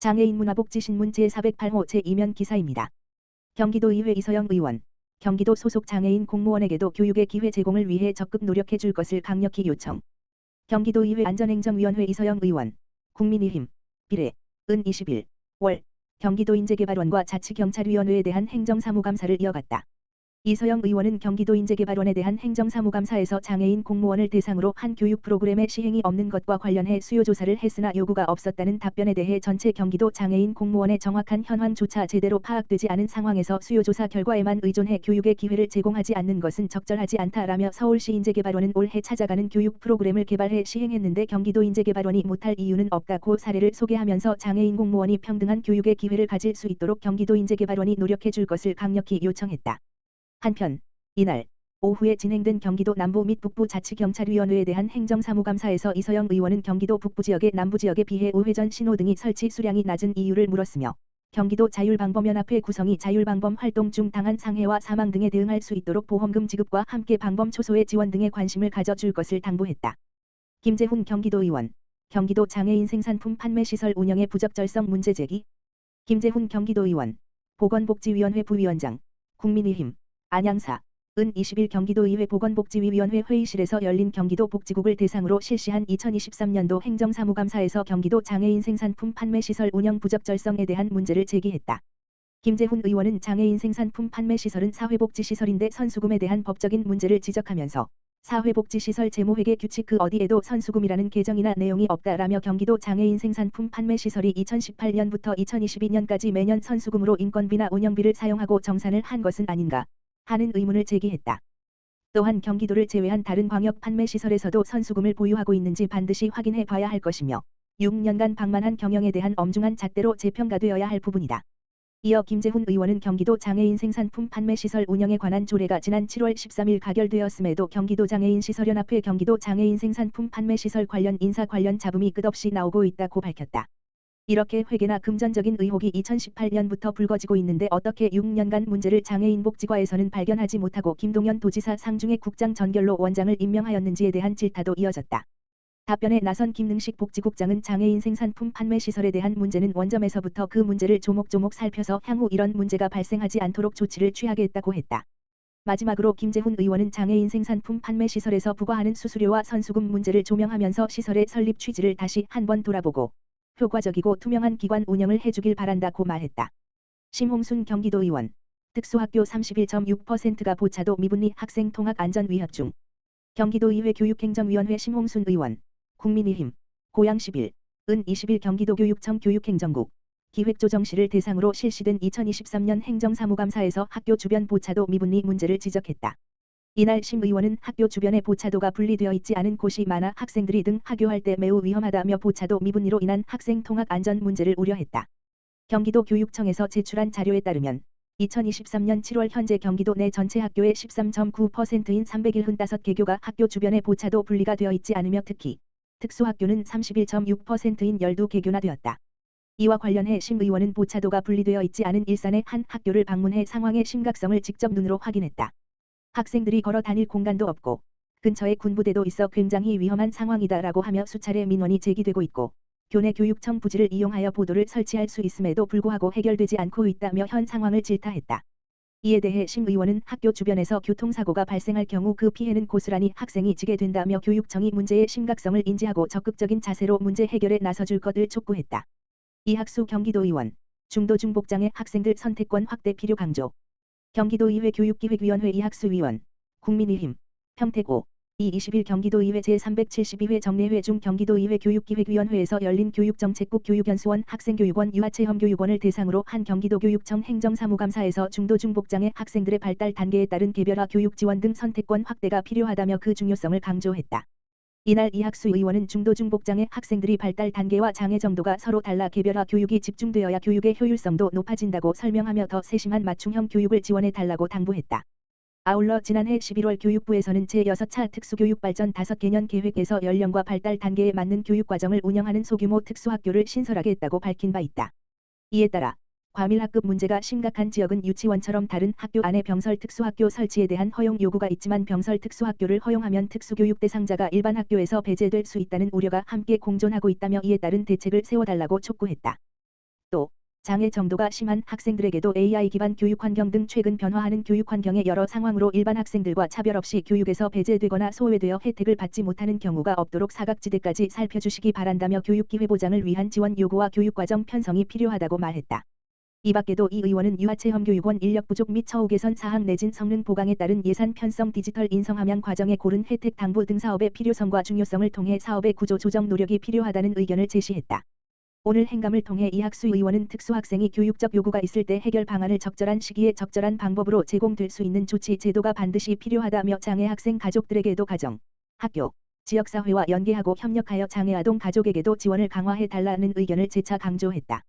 장애인 문화복지신문 제408호 제2면 기사입니다. 경기도의회 이서영 의원, 경기도 소속 장애인 공무원에게도 교육의 기회 제공을 위해 적극 노력해 줄 것을 강력히 요청. 경기도의회 안전행정위원회 이서영 의원, 국민의힘, 비례, 은 20일 경기도인재개발원과 자치경찰위원회에 대한 행정사무감사를 이어갔다. 이서영 의원은 경기도인재개발원에 대한 행정사무감사에서 장애인 공무원을 대상으로 한 교육 프로그램의 시행이 없는 것과 관련해 수요조사를 했으나 요구가 없었다는 답변에 대해 전체 경기도 장애인 공무원의 정확한 현황조차 제대로 파악되지 않은 상황에서 수요조사 결과에만 의존해 교육의 기회를 제공하지 않는 것은 적절하지 않다라며 서울시인재개발원은 올해 찾아가는 교육 프로그램을 개발해 시행했는데 경기도인재개발원이 못할 이유는 없다고 사례를 소개하면서 장애인 공무원이 평등한 교육의 기회를 가질 수 있도록 경기도인재개발원이 노력해 줄 것을 강력히 요청했다. 한편 이날 오후에 진행된 경기도 남부 및 북부 자치경찰위원회에 대한 행정사무감사에서 이서영 의원은 경기도 북부지역의 남부지역에 비해 우회전 신호등이 설치 수량이 낮은 이유를 물었으며 경기도 자율방범연합회 구성이 자율방범 활동 중 당한 상해와 사망 등에 대응할 수 있도록 보험금 지급과 함께 방범 초소의 지원 등에 관심을 가져줄 것을 당부했다. 김재훈 경기도의원, 경기도 장애인 생산품 판매시설 운영의 부적절성 문제 제기. 김재훈 경기도의원, 보건복지위원회 부위원장, 국민의힘, 안양사, 은 20일 경기도의회 보건복지위원회 회의실에서 열린 경기도 복지국을 대상으로 실시한 2023년도 행정사무감사에서 경기도 장애인 생산품 판매시설 운영 부적절성에 대한 문제를 제기했다. 김재훈 의원은 장애인 생산품 판매시설은 사회복지시설인데 선수금에 대한 법적인 문제를 지적하면서 사회복지시설 재무회계 규칙 그 어디에도 선수금이라는 개정이나 내용이 없다라며 경기도 장애인 생산품 판매시설이 2018년부터 2022년까지 매년 선수금으로 인건비나 운영비를 사용하고 정산을 한 것은 아닌가 하는 의문을 제기했다. 또한 경기도를 제외한 다른 광역 판매시설에서도 선수금을 보유하고 있는지 반드시 확인해 봐야 할 것이며 6년간 방만한 경영에 대한 엄중한 잣대로 재평가되어야 할 부분이다. 이어 김재훈 의원은 경기도 장애인 생산품 판매시설 운영에 관한 조례가 지난 7월 13일 가결되었음에도 경기도 장애인시설연합회 경기도 장애인 생산품 판매시설 관련 인사 관련 잡음이 끝없이 나오고 있다고 밝혔다. 이렇게 회계나 금전적인 의혹이 2018년부터 불거지고 있는데 어떻게 6년간 문제를 장애인복지과에서는 발견하지 못하고 김동연 도지사 상중의 국장 전결로 원장을 임명하였는지에 대한 질타도 이어졌다. 답변에 나선 김능식 복지국장은 장애인 생산품 판매시설에 대한 문제는 원점에서부터 그 문제를 조목조목 살펴서 향후 이런 문제가 발생하지 않도록 조치를 취하겠다고 했다. 마지막으로 김재훈 의원은 장애인 생산품 판매시설에서 부과하는 수수료와 선수금 문제를 조명하면서 시설의 설립 취지를 다시 한번 돌아보고 효과적이고 투명한 기관 운영을 해주길 바란다고 말했다. 심홍순 경기도의원, 특수학교 31.6%가 보차도 미분리 학생 통학 안전 위협 중. 경기도의회 교육행정위원회 심홍순 의원, 국민의힘, 고양 10일, 은 20일 경기도교육청 교육행정국, 기획조정실을 대상으로 실시된 2023년 행정사무감사에서 학교 주변 보차도 미분리 문제를 지적했다. 이날 심 의원은 학교 주변에 보차도가 분리되어 있지 않은 곳이 많아 학생들이 등하교할 때 매우 위험하다며 보차도 미분리로 인한 학생 통학 안전 문제를 우려했다. 경기도 교육청에서 제출한 자료에 따르면 2023년 7월 현재 경기도 내 전체 학교의 13.9%인 315개교가 학교 주변에 보차도 분리가 되어 있지 않으며 특히 특수학교는 31.6%인 12개교나 되었다. 이와 관련해 심 의원은 보차도가 분리되어 있지 않은 일산의 한 학교를 방문해 상황의 심각성을 직접 눈으로 확인했다. 학생들이 걸어 다닐 공간도 없고 근처에 군부대도 있어 굉장히 위험한 상황이다라고 하며 수차례 민원이 제기되고 있고 교내 교육청 부지를 이용하여 보도를 설치할 수 있음에도 불구하고 해결되지 않고 있다며 현 상황을 질타했다. 이에 대해 심 의원은 학교 주변에서 교통사고가 발생할 경우 그 피해는 고스란히 학생이 지게 된다며 교육청이 문제의 심각성을 인지하고 적극적인 자세로 문제 해결에 나서줄 것을 촉구했다. 이학수 경기도의원, 중도중복장애 학생들 선택권 확대 필요 강조. 경기도의회 교육기획위원회 이학수 위원, 국민의힘, 평택5, 20일 경기도의회 제372회 정례회 중 경기도의회 교육기획위원회에서 열린 교육정책국 교육연수원 학생교육원 유아체험교육원을 대상으로 한 경기도교육청 행정사무감사에서 중도중복장애 학생들의 발달 단계에 따른 개별화 교육지원 등 선택권 확대가 필요하다며 그 중요성을 강조했다. 이날 이학수 의원은 중도중복장애 학생들이 발달 단계와 장애 정도가 서로 달라 개별화 교육이 집중되어야 교육의 효율성도 높아진다고 설명하며 더 세심한 맞춤형 교육을 지원해달라고 당부했다. 아울러 지난해 11월 교육부에서는 제6차 특수교육발전 5개년 계획에서 연령과 발달 단계에 맞는 교육과정을 운영하는 소규모 특수학교를 신설하게 했다고 밝힌 바 있다. 이에 따라 과밀학급 문제가 심각한 지역은 유치원처럼 다른 학교 안에 병설 특수학교 설치에 대한 허용 요구가 있지만 병설 특수학교를 허용하면 특수교육 대상자가 일반 학교에서 배제될 수 있다는 우려가 함께 공존하고 있다며 이에 따른 대책을 세워달라고 촉구했다. 또 장애 정도가 심한 학생들에게도 AI 기반 교육 환경 등 최근 변화하는 교육 환경의 여러 상황으로 일반 학생들과 차별 없이 교육에서 배제되거나 소외되어 혜택을 받지 못하는 경우가 없도록 사각지대까지 살펴주시기 바란다며 교육기회 보장을 위한 지원 요구와 교육과정 편성이 필요하다고 말했다. 이 밖에도 이 의원은 유아체험교육원 인력 부족 및 처우 개선 사항 내진 성능 보강에 따른 예산 편성 디지털 인성 함양 과정의 고른 혜택 당부 등 사업의 필요성과 중요성을 통해 사업의 구조 조정 노력이 필요하다는 의견을 제시했다. 오늘 행감을 통해 이학수 의원은 특수학생이 교육적 요구가 있을 때 해결 방안을 적절한 시기에 적절한 방법으로 제공될 수 있는 조치 제도가 반드시 필요하다며 장애 학생 가족들에게도 가정, 학교, 지역사회와 연계하고 협력하여 장애 아동 가족에게도 지원을 강화해 달라는 의견을 재차 강조했다.